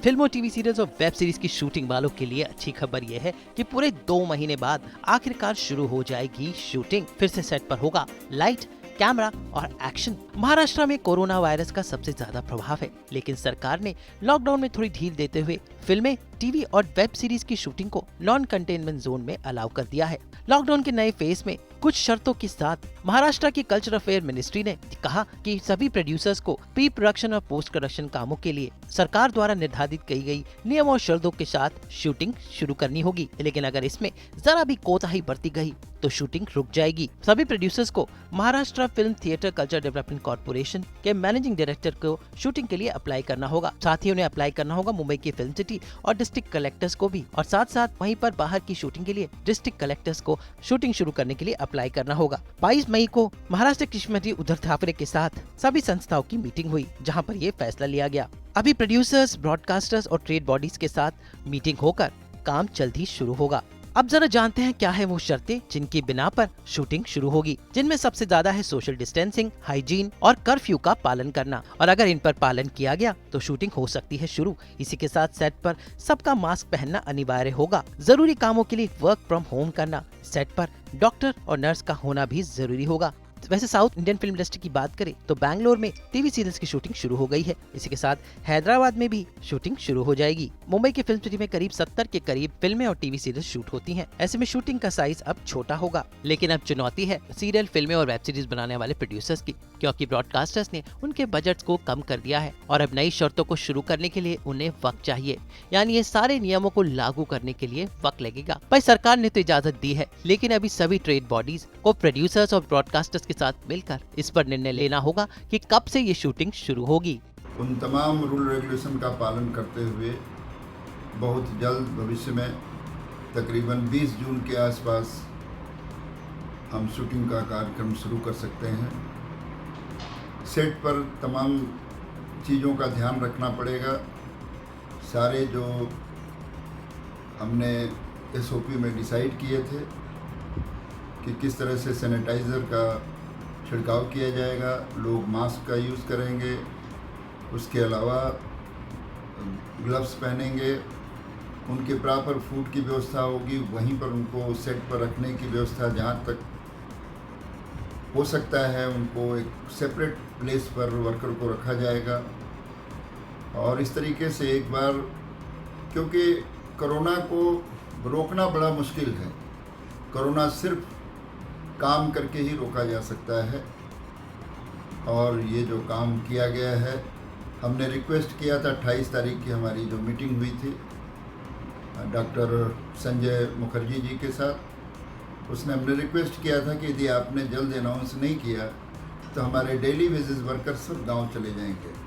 फिल्मों, TV serials और web series की शूटिंग वालों के लिए अच्छी खबर यह है कि पूरे 2 महीने बाद आखिरकार शुरू हो जाएगी शूटिंग। फिर से सेट पर होगा लाइट, कैमरा और एक्शन। महाराष्ट्र में कोरोना वायरस का सबसे ज्यादा प्रभाव है, लेकिन सरकार ने लॉकडाउन में थोड़ी ढील देते हुए फिल्में, टीवी और वेब सीरीज की शूटिंग को नॉन कंटेनमेंट जोन में अलाउ कर दिया है। लॉकडाउन के नए फेज में कुछ शर्तों के साथ महाराष्ट्र की कल्चर अफेयर मिनिस्ट्री ने कहा कि सभी प्रोड्यूसर्स को प्री प्रोडक्शन और पोस्ट प्रोडक्शन कामों के लिए सरकार द्वारा निर्धारित की गई नियमों और शर्तों के साथ शूटिंग शुरू करनी होगी, लेकिन अगर इसमें जरा भी कोताही बरती गई तो शूटिंग रुक जाएगी। सभी प्रोड्यूसर्स को Maharashtra film theatre culture development corporation के मैनेजिंग डायरेक्टर को शूटिंग के लिए अप्लाई करना होगा। साथ ही उन्हें अप्लाई करना होगा मुंबई की फिल्म सिटी और डिस्ट्रिक्ट कलेक्टर्स को भी, और साथ साथ वहीं पर बाहर की शूटिंग के लिए डिस्ट्रिक्ट कलेक्टर्स को शूटिंग शुरू करने के लिए अप्लाई करना होगा। 22 मई को महाराष्ट्र कृषि मंत्री उद्धव ठाकरे के साथ सभी संस्थाओं की मीटिंग हुई, जहां पर ये फैसला लिया गया। अभी प्रोड्यूसर्स, ब्रॉडकास्टर्स और ट्रेड बॉडीज के साथ मीटिंग होकर काम जल्द ही शुरू होगा। अब जरा जानते हैं क्या है वो शर्तें जिनकी बिना पर शूटिंग शुरू होगी, जिनमें सबसे ज्यादा है सोशल डिस्टेंसिंग, हाइजीन और कर्फ्यू का पालन करना। और अगर इन पर पालन किया गया तो शूटिंग हो सकती है शुरू। इसी के साथ सेट पर सबका मास्क पहनना अनिवार्य होगा। जरूरी कामों के लिए वर्क फ्रॉम होम करना, सेट पर डॉक्टर और नर्स का होना भी जरूरी होगा। वैसे साउथ इंडियन फिल्म इंडस्ट्री की बात करें तो बैंगलोर में टीवी सीरियल्स की शूटिंग शुरू हो गई है। इसी के साथ हैदराबाद में भी शूटिंग शुरू हो जाएगी। मुंबई की फिल्म सिटी में करीब 70 के करीब फिल्में और टीवी सीरियल शूट होती हैं। ऐसे में शूटिंग का साइज अब छोटा होगा, लेकिन अब चुनौती है सीरियल, फिल्में और वेब सीरीज बनाने वाले प्रोड्यूसर्स की, क्योंकि ब्रॉडकास्टर्स ने उनके बजट को कम कर दिया है और अब नई शर्तों को शुरू करने के लिए उन्हें वक्त चाहिए। यानी ये सारे नियमों को लागू करने के लिए वक्त लगेगा। भाई सरकार ने तो इजाजत दी है, लेकिन अभी सभी ट्रेड बॉडीज को प्रोड्यूसर्स और ब्रॉडकास्टर्स के साथ मिलकर इस पर निर्णय लेना होगा कि कब से ये शूटिंग शुरू होगी। उन तमाम रूल रेगुलेशन का पालन करते हुए बहुत जल्द भविष्य में तकरीबन 20 जून के आसपास हम शूटिंग का कार्यक्रम शुरू कर सकते हैं। सेट पर तमाम चीज़ों का ध्यान रखना पड़ेगा। सारे जो हमने SOP में डिसाइड किए थे कि किस तरह से सैनिटाइज़र का छिड़काव किया जाएगा, लोग मास्क का यूज़ करेंगे, उसके अलावा ग्लव्स पहनेंगे, उनके प्रॉपर फूड की व्यवस्था होगी, वहीं पर उनको सेट पर रखने की व्यवस्था जहाँ तक हो सकता है उनको एक सेपरेट प्लेस पर वर्कर को रखा जाएगा। और इस तरीके से एक बार, क्योंकि कोरोना को रोकना बड़ा मुश्किल है, कोरोना सिर्फ काम करके ही रोका जा सकता है। और ये जो काम किया गया है, हमने रिक्वेस्ट किया था 28 तारीख की हमारी जो मीटिंग हुई थी डॉक्टर संजय मुखर्जी जी के साथ, उसने हमने रिक्वेस्ट किया था कि यदि आपने जल्द अनाउंस नहीं किया तो हमारे डेली बेसिस वर्कर सब गांव चले जाएंगे।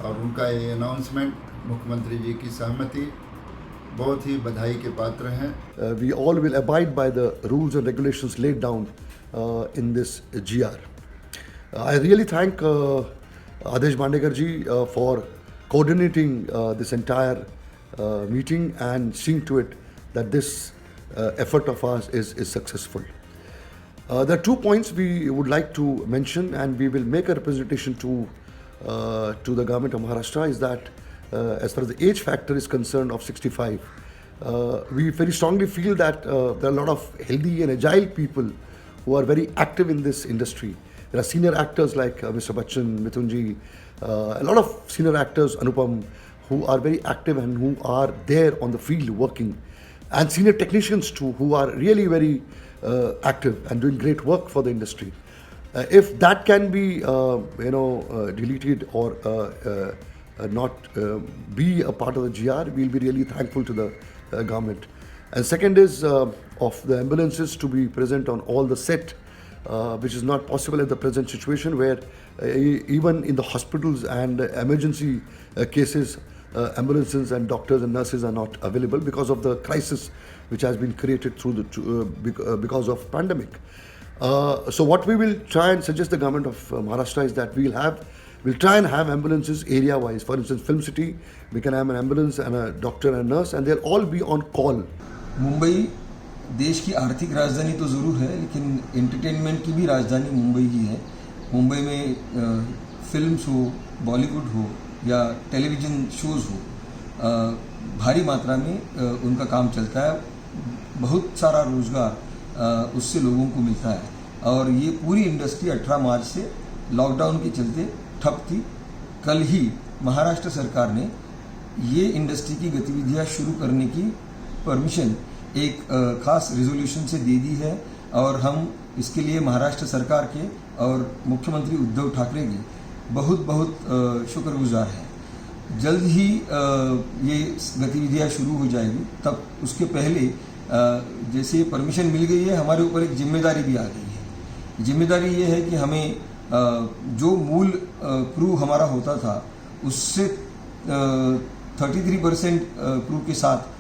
और उनका ये अनाउंसमेंट, मुख्यमंत्री जी की सहमति बहुत ही बधाई के पात्र हैं। We all will abide by the rules and regulations laid down in this GR. I really thank Adesh Bandekar ji for coordinating this entire meeting and seeing to it that this effort of ours is successful. There are 2 points we would like to mention, and we will make a representation to the government of Maharashtra, is that as far as the age factor is concerned of 65, we very strongly feel that there are a lot of healthy and agile people who are very active in this industry. There are senior actors like Mr. Bachchan, Mithun ji, a lot of senior actors, Anupam, who are very active and who are there on the field working, and senior technicians too, who are really very active and doing great work for the industry. If that can be deleted or not be a part of the GR, we'll be really thankful to the government. And second is of the ambulances to be present on all the set, which is not possible at the present situation, where even in the hospitals and emergency cases, ambulances and doctors and nurses are not available because of the crisis which has been created through the because of pandemic. So what we will try and suggest the government of Maharashtra is that we'll try and have ambulances area wise. For instance, Film City, we can have an ambulance and a doctor and a nurse, and they'll all be on call. Mumbai देश की आर्थिक राजधानी तो ज़रूर है, लेकिन entertainment की भी राजधानी मुंबई ही है। मुंबई में फिल्म्स हो, बॉलीवुड हो या टेलीविज़न शोज़ हो, भारी मात्रा में उनका काम चलता है, बहुत सारा रोजगार उससे लोगों को मिलता है। और ये पूरी इंडस्ट्री 18 मार्च से लॉकडाउन के चलते ठप थी। कल ही महाराष्ट्र सरकार ने ये इंडस्ट्री की गतिविधियां शुरू करने की परमिशन एक खास रेजोल्यूशन से दे दी है और हम इसके लिए महाराष्ट्र सरकार के और मुख्यमंत्री उद्धव ठाकरे की बहुत बहुत शुक्रगुजार हैं। जल्द ही ये गतिविधियां शुरू हो जाएगी। तब उसके पहले जैसे परमिशन मिल गई है, हमारे ऊपर एक जिम्मेदारी भी आ गई है। जिम्मेदारी ये है कि हमें जो मूल क्रू हमारा होता था उससे 33% क्रू के साथ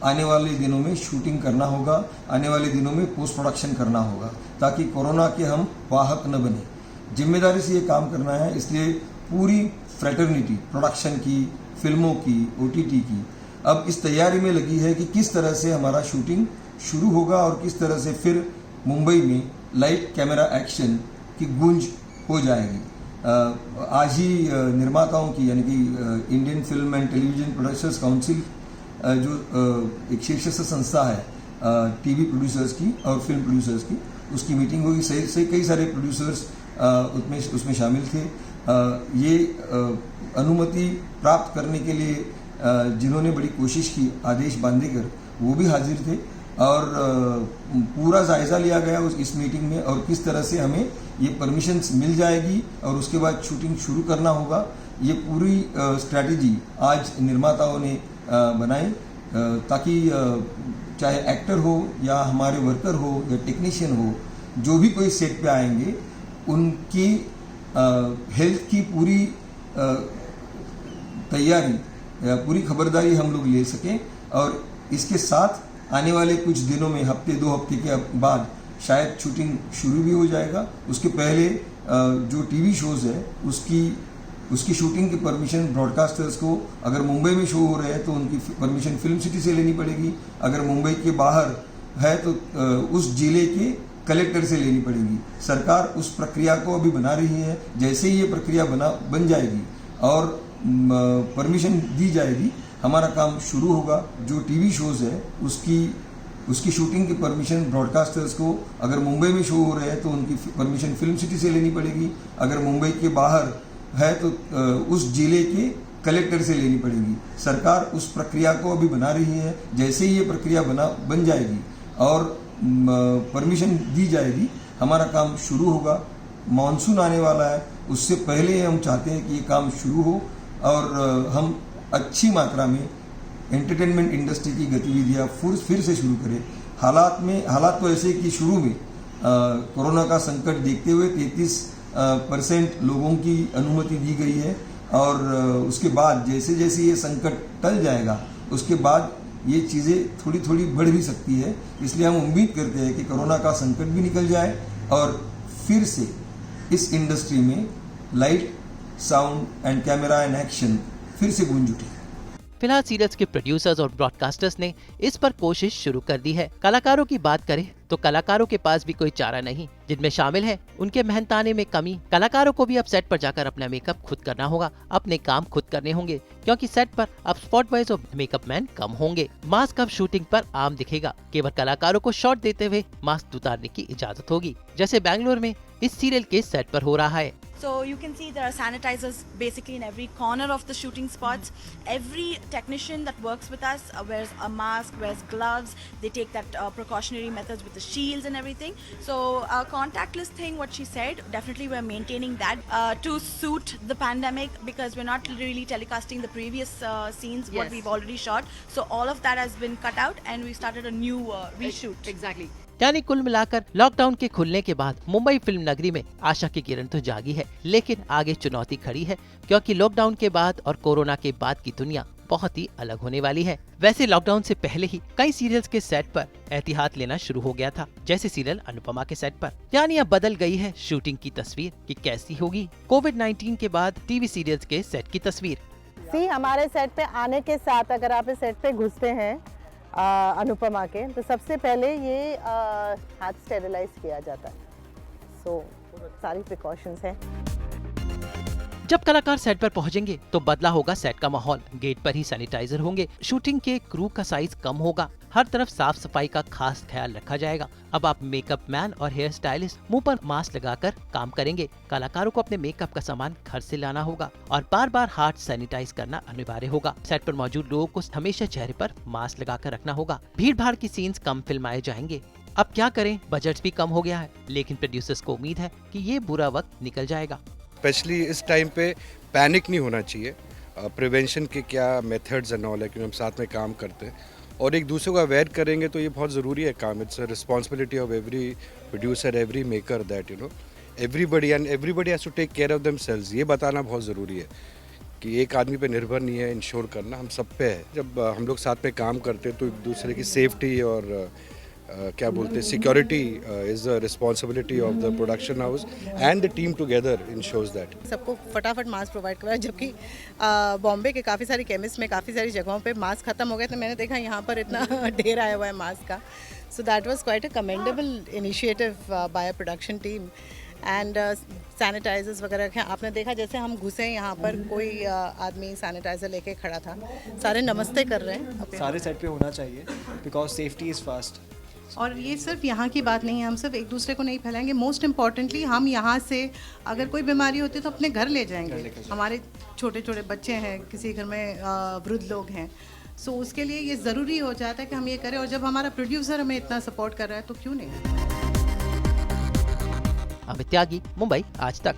आने वाले दिनों में शूटिंग करना होगा, आने वाले दिनों में पोस्ट प्रोडक्शन करना होगा, ताकि कोरोना के हम वाहक न बने। जिम्मेदारी से ये काम करना है, इसलिए पूरी फ्रेटर्निटी प्रोडक्शन की, फिल्मों की, OTT की अब इस तैयारी में लगी है कि किस तरह से हमारा शूटिंग शुरू होगा और किस तरह से फिर मुंबई में लाइट कैमरा एक्शन की गूंज हो जाएगी। आज ही निर्माताओं की यानी कि Indian film and television producers council जो एक शीर्ष संस्था है टीवी प्रोड्यूसर्स की और फिल्म प्रोड्यूसर्स की, उसकी मीटिंग हुई। सही कई सारे प्रोड्यूसर्स उसमें शामिल थे। ये अनुमति प्राप्त करने के लिए जिन्होंने बड़ी कोशिश की, आदेश बांदेकर, वो भी हाजिर थे और पूरा जायजा लिया गया इस मीटिंग में और किस तरह से हमें ये परमिशंस मिल जाएगी और उसके बाद शूटिंग शुरू करना होगा। ये पूरी स्ट्रैटेजी आज निर्माताओं ने बनाई ताकि चाहे एक्टर हो या हमारे वर्कर हो या टेक्नीशियन हो, जो भी कोई सेट पे आएंगे उनकी हेल्थ की पूरी तैयारी, पूरी खबरदारी हम लोग ले सकें। और इसके साथ आने वाले कुछ दिनों में, हफ्ते 2 हफ्ते के बाद शायद शूटिंग शुरू भी हो जाएगा। उसके पहले जो टीवी शोज है उसकी शूटिंग की परमिशन ब्रॉडकास्टर्स को, अगर मुंबई में शो हो रहे हैं तो उनकी परमिशन फिल्म सिटी से लेनी पड़ेगी, अगर मुंबई के बाहर है तो उस जिले के कलेक्टर से लेनी पड़ेगी। सरकार उस प्रक्रिया को अभी बना रही है। जैसे ही ये प्रक्रिया बन जाएगी और परमिशन दी जाएगी, हमारा काम शुरू होगा। जो टीवी शोज है उसकी शूटिंग की परमिशन ब्रॉडकास्टर्स को, अगर मुंबई में शो हो रहे हैं तो उनकी परमिशन फिल्म सिटी से लेनी पड़ेगी, अगर मुंबई के बाहर है तो उस जिले के कलेक्टर से लेनी पड़ेगी। सरकार उस प्रक्रिया को अभी बना रही है। जैसे ही ये प्रक्रिया बन जाएगी और परमिशन दी जाएगी, हमारा काम शुरू होगा। मॉनसून आने वाला है, उससे पहले हम चाहते हैं कि ये काम शुरू हो और हम अच्छी मात्रा में एंटरटेनमेंट इंडस्ट्री की गतिविधियां फिर से शुरू करें। हालात तो ऐसे कि शुरू में कोरोना का संकट देखते हुए 33% लोगों की अनुमति दी गई है और उसके बाद जैसे जैसे ये संकट टल जाएगा उसके बाद ये चीज़ें थोड़ी थोड़ी बढ़ भी सकती है। इसलिए हम उम्मीद करते हैं कि कोरोना का संकट भी निकल जाए और फिर से इस इंडस्ट्री में light, sound and camera and action फिर से गूंज उठे। फिलहाल सीरियल्स के प्रोड्यूसर्स और ब्रॉडकास्टर्स ने इस पर कोशिश शुरू कर दी है। कलाकारों की बात करें तो कलाकारों के पास भी कोई चारा नहीं, जिनमें शामिल है उनके मेहनताने में कमी। कलाकारों को भी अब सेट पर जाकर अपना मेकअप खुद करना होगा, अपने काम खुद करने होंगे, क्योंकि सेट पर अब स्पॉट बॉयज और मेकअप मैन कम होंगे। मास्क अब शूटिंग पर आम दिखेगा, केवल कलाकारों को शॉट देते हुए मास्क उतारने की इजाजत होगी, जैसे बेंगलुरु में इस सीरियल के सेट पर हो रहा है। So you can see there are sanitizers basically in every corner of the shooting spots. Every technician that works with us wears a mask, wears gloves. They take that precautionary methods with the shields and everything. So contactless thing, what she said, definitely we're maintaining that to suit the pandemic, because we're not really telecasting the previous scenes what we've already shot. So all of that has been cut out and we started a new reshoot. Exactly. यानी कुल मिलाकर lockdown के खुलने के बाद Mumbai film नगरी में आशा की किरण तो जागी है, लेकिन आगे चुनौती खड़ी है, क्योंकि लॉकडाउन के बाद और कोरोना के बाद की दुनिया बहुत ही अलग होने वाली है। वैसे लॉकडाउन से पहले ही कई सीरियल्स के सेट पर एहतियात लेना शुरू हो गया था, जैसे सीरियल अनुपमा के सेट पर। यानी अब बदल गई है शूटिंग की तस्वीर कि कैसी होगी कोविड-19 के बाद टीवी सीरियल्स के सेट की तस्वीर। हमारे सेट पे आने के साथ अगर आप इस सेट पे घुसते हैं अनुपमा के, तो सबसे पहले ये हाथ स्टेरिलाइज किया जाता है। सो सारी प्रिकॉशंस हैं। जब कलाकार सेट पर पहुंचेंगे तो बदला होगा सेट का माहौल। गेट पर ही सैनिटाइजर होंगे, शूटिंग के क्रू का साइज कम होगा, हर तरफ साफ सफाई का खास ख्याल रखा जाएगा। अब आप मेकअप मैन और हेयर स्टाइलिस्ट मुंह पर मास्क लगाकर काम करेंगे। कलाकारों को अपने मेकअप का सामान घर से लाना होगा और बार बार हाथ सैनिटाइज करना अनिवार्य होगा। सेट पर मौजूद लोगों को हमेशा चेहरे पर मास्क लगाकर रखना होगा। भीड़ भाड़ की सीन्स कम फिल्माए जाएंगे। अब क्या करें, बजट भी कम हो गया है, लेकिन प्रोड्यूसर्स को उम्मीद है कि ये बुरा वक्त निकल जाएगा। स्पेशली इस टाइम पे पैनिक नहीं होना चाहिए। प्रिवेंशन के क्या मेथड्स एंड ऑल है, क्योंकि हम साथ में काम करते हैं और एक दूसरे को अवेयर करेंगे तो ये बहुत ज़रूरी है काम। It's a responsibility of every producer, every maker that everybody has to take care of themselves. ये बताना बहुत ज़रूरी है कि एक आदमी पे निर्भर नहीं है, इंश्योर करना हम सब पे है। जब हम लोग साथ में काम करते हैं तो एक दूसरे की सेफ्टी और क्या बोलते हैं security is the responsibility of the production house and the team together ensures that. सबको फटाफट मास्क प्रोवाइड करवाया, जबकि बॉम्बे के काफ़ी सारी केमिस्ट में काफ़ी सारी जगहों पे मास्क ख़त्म हो गए थे। मैंने देखा यहाँ पर इतना ढेर आया हुआ है मास्क का। So that was quite a commendable initiative by a production team and sanitisers वगैरह रखे। आपने देखा जैसे हम घुसे यहाँ पर कोई आदमी सैनिटाइज़र लेके खड़ा था। सारे नमस्ते कर रहे हैं। सारे सेट पे होना चाहिए बिकॉज सेफ्टी इज़ फर्स्ट। और ये सिर्फ यहाँ की बात नहीं है, हम सिर्फ एक दूसरे को नहीं फैलाएंगे। मोस्ट इम्पॉर्टेंटली हम यहाँ से अगर कोई बीमारी होती है तो अपने घर ले जाएंगे। हमारे छोटे छोटे बच्चे हैं, किसी घर में वृद्ध लोग हैं, सो उसके लिए ये ज़रूरी हो जाता है कि हम ये करें। और जब हमारा प्रोड्यूसर हमें इतना सपोर्ट कर रहा है तो क्यों नहीं। अमित त्यागी, मुंबई, आज तक।